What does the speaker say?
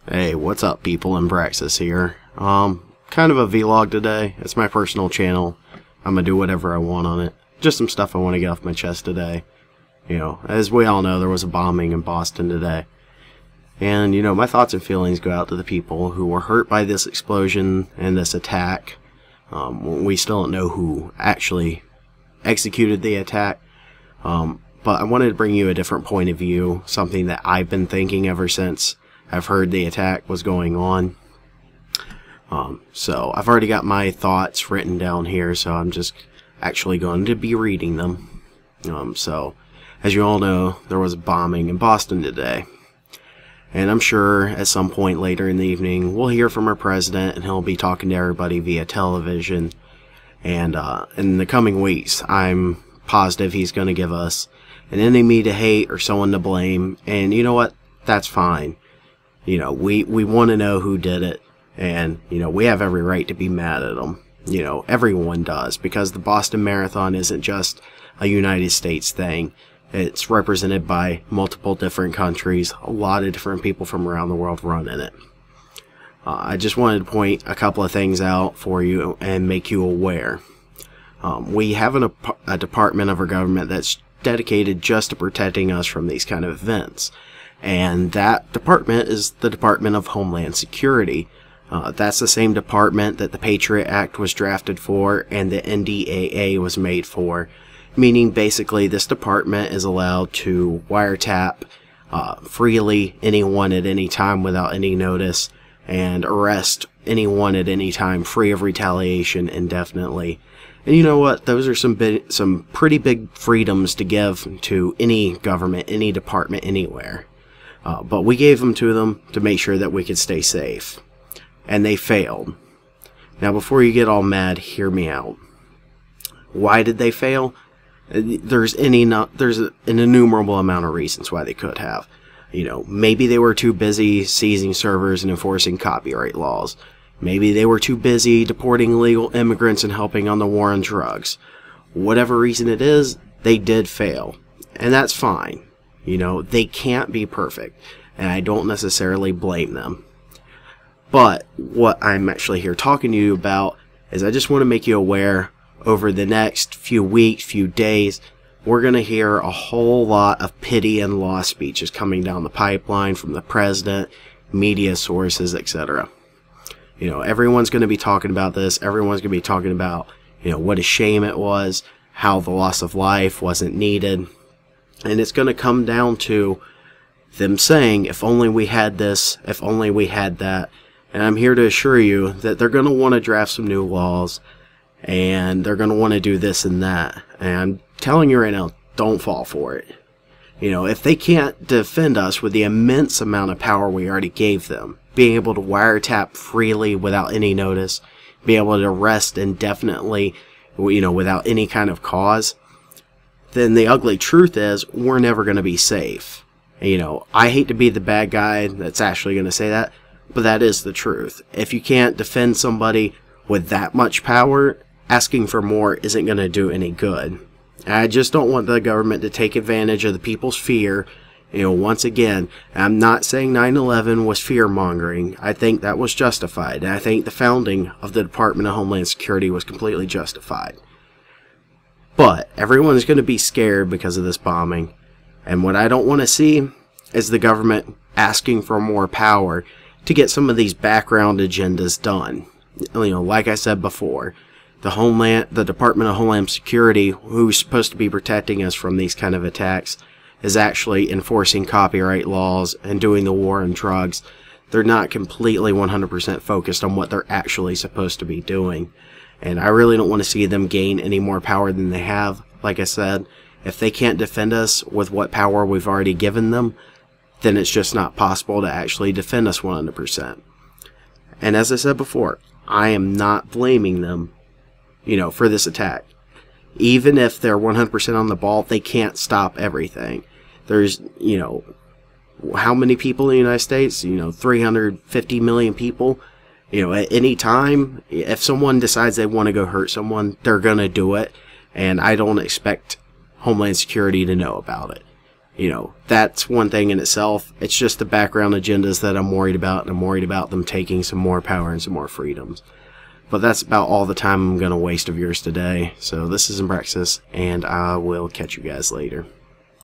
Hey, what's up, people? Anbraxas here. Kind of a vlog today. It's my personal channel. I'm gonna do whatever I want on it. Just some stuff I want to get off my chest today. You know, as we all know, there was a bombing in Boston today. And, you know, my thoughts and feelings go out to the people who were hurt by this explosion and this attack. We still don't know who actually executed the attack. But I wanted to bring you a different point of view, something that I've been thinking ever since I've heard the attack was going on. So I've already got my thoughts written down here, so I'm just actually going to be reading them. So, as you all know, there was a bombing in Boston today. And I'm sure at some point later in the evening, we'll hear from our president, and he'll be talking to everybody via television. And in the coming weeks, I'm positive he's going to give us an enemy to hate or someone to blame. And you know what? That's fine. You know, we want to know who did it. And, you know, we have every right to be mad at them. You know, everyone does. Because the Boston Marathon isn't just a United States thing. It's represented by multiple different countries. A lot of different people from around the world run in it. I just wanted to point a couple of things out for you and make you aware. We have a department of our government that's dedicated just to protecting us from these kind of events. And that department is the Department of Homeland Security. That's the same department that the Patriot Act was drafted for and the NDAA was made for. Meaning basically this department is allowed to wiretap freely anyone at any time without any notice and arrest anyone at any time free of retaliation indefinitely. And you know what? Those are some pretty big freedoms to give to any government, any department, anywhere. But we gave them to them to make sure that we could stay safe. And they failed. Now before you get all mad, hear me out. Why did they fail? There's an innumerable amount of reasons why they could have. You know, maybe they were too busy seizing servers and enforcing copyright laws. Maybe they were too busy deporting illegal immigrants and helping on the war on drugs. Whatever reason it is, they did fail. And that's fine. You know, they can't be perfect. And I don't necessarily blame them. But what I'm actually here talking to you about is I just want to make you aware over the next few weeks, few days, we're going to hear a whole lot of pity and loss speeches coming down the pipeline from the president, media sources, etc. You know, everyone's going to be talking about this. Everyone's going to be talking about, you know, what a shame it was, how the loss of life wasn't needed. And it's going to come down to them saying, if only we had this, if only we had that. And I'm here to assure you that they're going to want to draft some new laws. And they're going to want to do this and that. And I'm telling you right now, don't fall for it. You know, if they can't defend us with the immense amount of power we already gave them, being able to wiretap freely without any notice, being able to arrest indefinitely, you know, without any kind of cause, then the ugly truth is we're never going to be safe. And, you know, I hate to be the bad guy that's actually going to say that, but that is the truth. If you can't defend somebody with that much power, asking for more isn't going to do any good. I just don't want the government to take advantage of the people's fear. You know, once again, I'm not saying 9/11 was fear-mongering. I think that was justified. And I think the founding of the Department of Homeland Security was completely justified. But everyone's going to be scared because of this bombing. And what I don't want to see is the government asking for more power to get some of these background agendas done. You know, like I said before, the Department of Homeland Security, who's supposed to be protecting us from these kind of attacks, is actually enforcing copyright laws and doing the war on drugs. They're not completely 100% focused on what they're actually supposed to be doing. And I really don't want to see them gain any more power than they have. Like I said, if they can't defend us with what power we've already given them, then it's just not possible to actually defend us 100%. And as I said before, I am not blaming them, you know, for this attack. Even if they're 100% on the ball, they can't stop everything. There's, you know, how many people in the United States? You know, 350 million people. You know, at any time, if someone decides they want to go hurt someone, they're going to do it. And I don't expect Homeland Security to know about it. you know, that's one thing in itself. It's just the background agendas that I'm worried about, and I'm worried about them taking some more power and some more freedoms. But that's about all the time I'm going to waste of yours today. So this is Anbraxas, and I will catch you guys later.